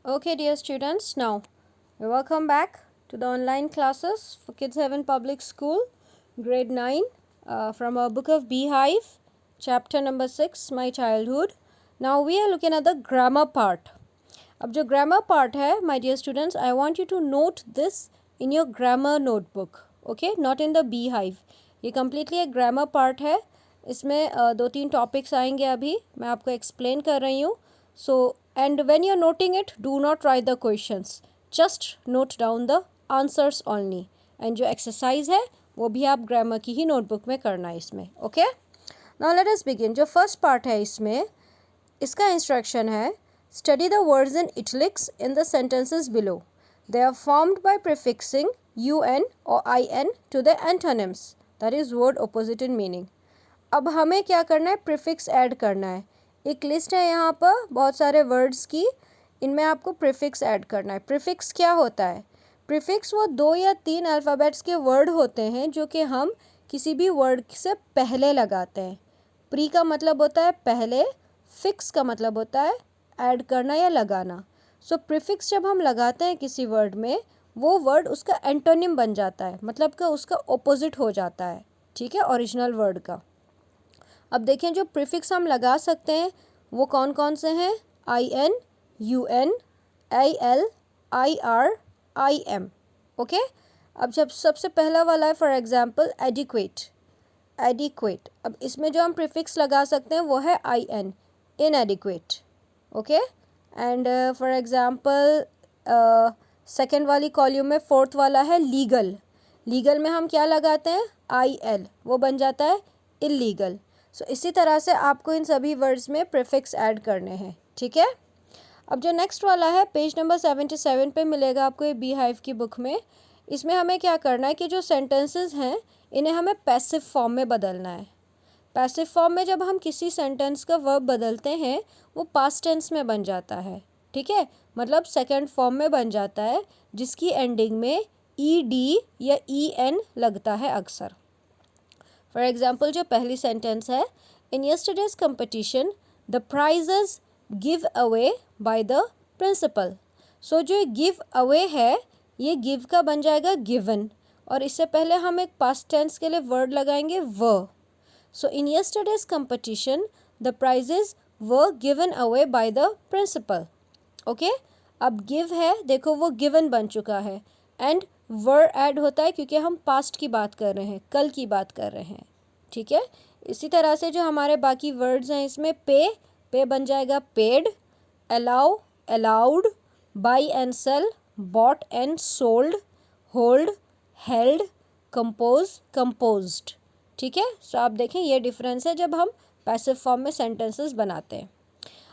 Okay, dear students, now welcome back to the online classes for Kids Heaven Public School, grade 9, from our book of Beehive, chapter number 6, My Childhood. Now we are looking at the grammar part. अब जो grammar part है, my dear students, I want you to note this in your grammar notebook, okay? Not in the Beehive. ये completely एक grammar part है. इसमें दो तीन topics आएंगे अभी. मैं आपको explain कर रही हूँ. So, and when you're noting it, do not write the questions. Just note down the answers only. And जो exercise है, वो भी आप grammar की ही notebook में करना है इसमें, okay? Now let us begin. जो first part है इसमें, इसका instruction है, study the words in italics in the sentences below. They are formed by prefixing un or in to the antonyms. That is word opposite in meaning. अब हमें क्या करना है? प्रीफिक्स ऐड करना है. एक लिस्ट है यहाँ पर बहुत सारे वर्ड्स की, इनमें आपको प्रीफिक्स ऐड करना है. प्रीफिक्स क्या होता है? प्रीफिक्स वो 2 या 3 अल्फ़ाबेट्स के वर्ड होते हैं जो कि हम किसी भी वर्ड से पहले लगाते हैं. प्री का मतलब होता है पहले, फिक्स का मतलब होता है ऐड करना या लगाना. सो प्रीफिक्स जब हम लगाते हैं किसी वर्ड में, वो वर्ड उसका एंटोनिम बन जाता है, मतलब कि उसका ऑपोजिट हो जाता है. ठीक है, ओरिजिनल वर्ड का. अब देखें जो प्रीफिक्स हम लगा सकते हैं वो कौन कौन से हैं? I N, U N, I L, I R, I M. Okay, अब जब सबसे पहला वाला है फॉर एग्जांपल एडिक्वेट. एडिक्वेट, अब इसमें जो हम प्रीफिक्स लगा सकते हैं वो है I N, inadequate. Okay, and for example second वाली कॉलम में फोर्थ वाला है लीगल. लीगल में हम क्या लगाते हैं? आई एल, वो बन जाता है इलीगल. सो इसी तरह से आपको इन सभी वर्ड्स में प्रीफिक्स ऐड करने हैं. ठीक है, अब जो नेक्स्ट वाला है पेज नंबर 77 पे मिलेगा आपको ये बीहाइव की बुक में. इसमें हमें क्या करना है कि जो सेंटेंसेस हैं इन्हें हमें पैसिव फॉर्म में बदलना है. पैसिव फॉर्म में जब हम किसी सेंटेंस का वर्ब बदलते हैं वो पास्ट टेंस में बन जाता है. ठीक है, मतलब सेकंड फॉर्म में बन जाता है जिसकी एंडिंग में ई डी या ई एन लगता है अक्सर. फॉर एग्जाम्पल जो पहली सेंटेंस है, in yesterday's competition the prizes give away by the principal. So जो गिव अवे है ये गिव का बन जाएगा गिवन, और इससे पहले हम एक पास्ट टेंस के लिए वर्ड लगाएंगे were. So in yesterday's competition the prizes were given away by the principal. Okay, अब गिव है, देखो वो गिवन बन चुका है, एंड वर्ड ऐड होता है क्योंकि हम पास्ट की बात कर रहे हैं, कल की बात कर रहे हैं. ठीक है, इसी तरह से जो हमारे बाकी वर्ड्स हैं इसमें पे बन जाएगा paid, allow allowed, buy and sell, bought and sold, hold held, compose composed. ठीक है, सो आप देखें ये डिफरेंस है जब हम पैसिव फॉर्म में सेंटेंसेस बनाते हैं.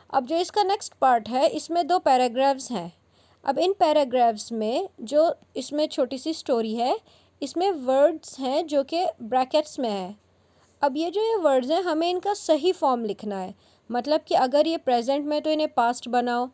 अब जो इसका नेक्स्ट पार्ट है इसमें 2 पैराग्राफ्स हैं. अब इन पैराग्राफ्स में जो इसमें छोटी सी स्टोरी है, इसमें वर्ड्स हैं जो कि ब्रैकेट्स में है. अब ये जो ये वर्ड्स हैं हमें इनका सही फॉर्म लिखना है, मतलब कि अगर ये प्रेजेंट में तो इन्हें पास्ट बनाओ,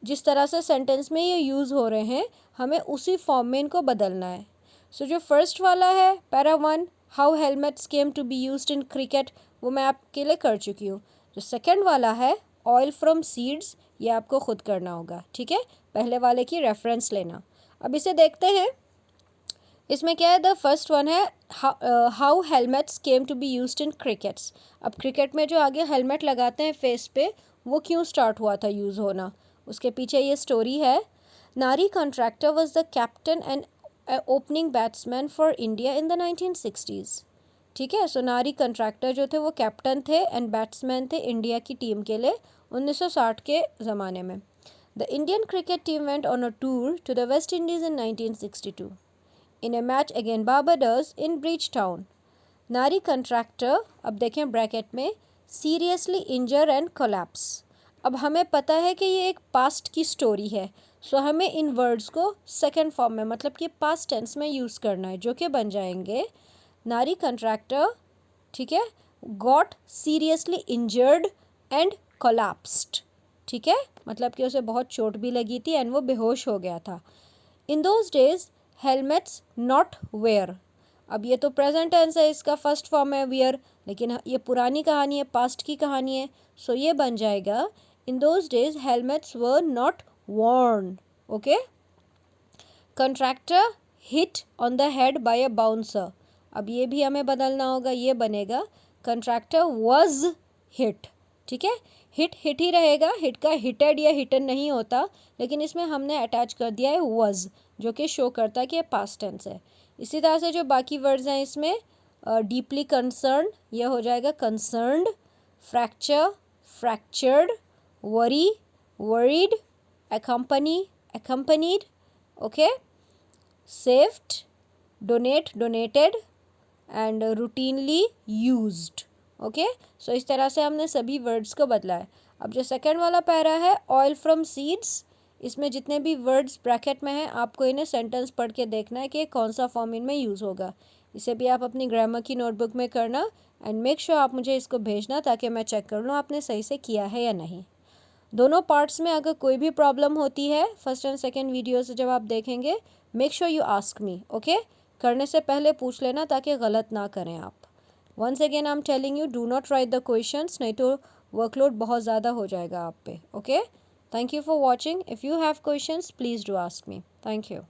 जिस तरह से सेंटेंस में ये यूज़ हो रहे हैं हमें उसी फॉर्म में इनको बदलना है. सो जो फर्स्ट वाला है para 1, how helmets came to be used in cricket, वो मैं आपके लिए कर चुकी हूँ. जो सेकेंड वाला है ऑयल फ्रॉम सीड्स, ये आपको खुद करना होगा. ठीक है, पहले वाले की रेफरेंस लेना. अब इसे देखते हैं. इसमें क्या है? द फर्स्ट वन है how helmets came to be used in crickets. अब क्रिकेट में जो आगे हेलमेट लगाते हैं फेस पे, वो क्यों स्टार्ट हुआ था यूज़ होना, उसके पीछे ये स्टोरी है. नारी contractor was the captain and opening batsman for India in the 1960s. ठीक है, सो नारी कॉन्ट्रैक्टर जो थे वो कैप्टन थे एंड बैट्समैन थे इंडिया की टीम के लिए 1960 के ज़माने में. The Indian cricket team went on a tour to the West Indies in 1962 in a match again Barbados in Bridgetown. Nari Contractor, अब देखें ब्रैकेट में, सीरियसली इंजर एंड कोलैप्स. अब हमें पता है कि ये एक पास्ट की स्टोरी है, सो हमें इन वर्ड्स को सेकेंड फॉर्म में मतलब कि पास्ट टेंस में यूज़ करना है, जो कि बन जाएंगे नारी कॉन्ट्रैक्टर, ठीक है, got seriously injured and collapsed. ठीक है, मतलब कि उसे बहुत चोट भी लगी थी एंड वो बेहोश हो गया था. In those days helmets not were. अब ये तो प्रेजेंट टेंस है, इसका फर्स्ट फॉर्म है वियर, लेकिन ये पुरानी कहानी है, पास्ट की कहानी है. सो ये बन जाएगा इन those days helmets were not warn. Okay. Contractor hit on the head by a bouncer. अब ये भी हमें बदलना होगा, ये बनेगा contractor was hit. ठीक है, हिट हिट ही रहेगा, हिट का हिटेड या हिटन नहीं होता, लेकिन इसमें हमने अटैच कर दिया है was, जो कि शो करता है कि ये पास्ट टेंस है. इसी तरह से जो बाकी वर्ड्स हैं इसमें डीपली कंसर्न, ये हो जाएगा concerned, fracture fractured, worry worried, accompany accompanied. Okay. Saved, donate donated, and routinely used. Okay, so इस तरह से हमने सभी वर्ड्स को बदला है. अब जो सेकंड वाला पैरा है ऑयल फ्रॉम सीड्स, इसमें जितने भी वर्ड्स ब्रैकेट में हैं आपको इन्हें सेंटेंस पढ़ के देखना है कि कौन सा फॉर्म इनमें यूज़ होगा. इसे भी आप अपनी ग्रामर की नोटबुक में करना एंड मेक श्योर आप मुझे इसको भेजना ताकि मैं चेक कर लूँ आपने सही से किया है या नहीं. दोनों पार्ट्स में अगर कोई भी प्रॉब्लम होती है फर्स्ट एंड सेकेंड वीडियो से जब आप देखेंगे, make sure you ask me. Okay, करने से पहले पूछ लेना ताकि गलत ना करें आप. Once again I am telling you, do not write the questions, नहीं तो वर्कलोड बहुत ज़्यादा हो जाएगा आप पे. Okay, thank you for watching. If you have questions please do ask me. Thank you.